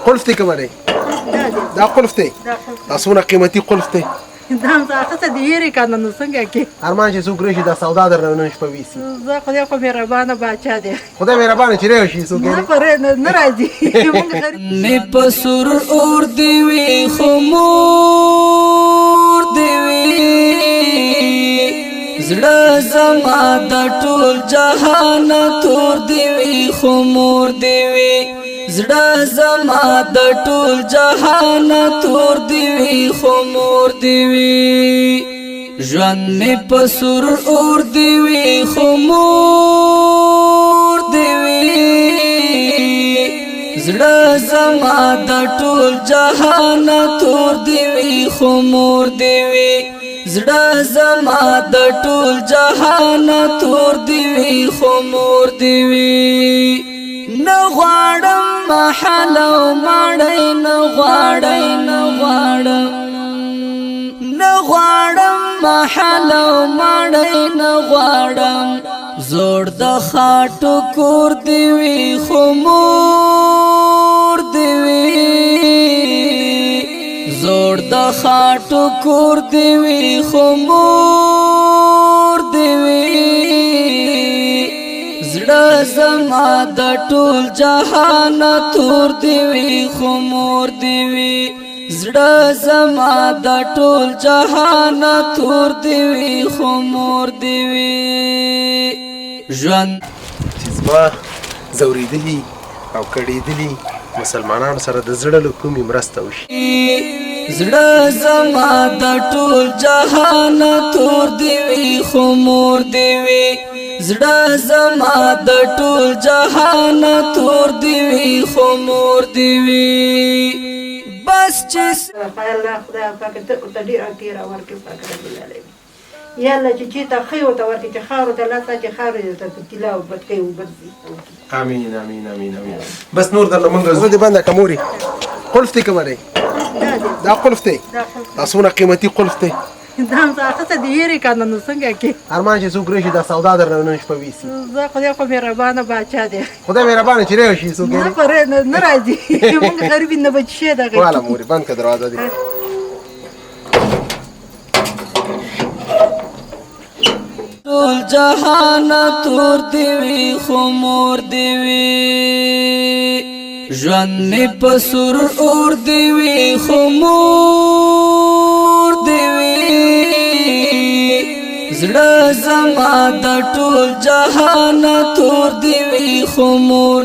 قلف دی کومه دی دا قلف دی دا څومره قیمتي قلف دی دا هم اخته دی هېرې که نه نو څنګه کې ارمان چې څوک راشي دا سودا درنه نن شپه ویسي زه خدای خو مهربانه باچا دی خدای مهربانه چې راشي څوک نه پرې نه راځي نه په سرور اور دی وي خو مور دی وي زړه زما د ټول جهان تور دی وي خو مور دی وي زړه زما د ټول جهان تور دی وي خو مور دی وي ژوند مې په سرور اور دی وي خو مور دی وي زړه زما د ټول جهان تور دی وي خو مور دی وي زړه زما د ټول جهان تور دی وي خو مور دی وي نه غواړم محل او ماړی نه غواړی نه غواړم نه غواړم محل او ماړی نه غواړم زوړ د خاټو کور دی وي خو مور دی وي زوړ د خاټو کور دی وي خو مور دی وي زړه زما د ټول جهان تور دی وي خو مور دی وي زړه زما د ټول جهان تور دی وي خو مور دی وي ژوند چې زما ځورېدلي او کړېدلي مسلمانانو سره د زړه له کومې مرسته وشي زړه زما د ټول جهان تور دی وي خو مور دی وي زړه زما د ټول جهان تور دی وي خو مور دی وي بس چې الله خدای پاک ته ډېره تېره ورکړي پاک رب العالمین یاله چې چېته ښې ورته ورکړي چې خاورو ته الله چې خاورې ته طلا وبټکۍ وګرځي امین امین امین امین بس نور درنه مونږ زړه دې بنده که مورې قلف دی کومه دی دا قلف دی دا څومره قیمتي قلف دی دا هم اخته دی هېرې که نه نو څنګه کې ارمان چې څوک راشي دا سودا درنه نن شپه ویسي زه خدای خو مهربانه باچا دی خدای مهربانه چې راشي څوک نه پرې نه راځي مونږ غریبي نه بچ شي دغه والا مورې بند که دروازه دی ټول جهان تور دی وي خو مور دی وي ژوند مې په سرور اور دی وي خو مور دی وي زړه زما د ټول جهان تور دی وي خو مور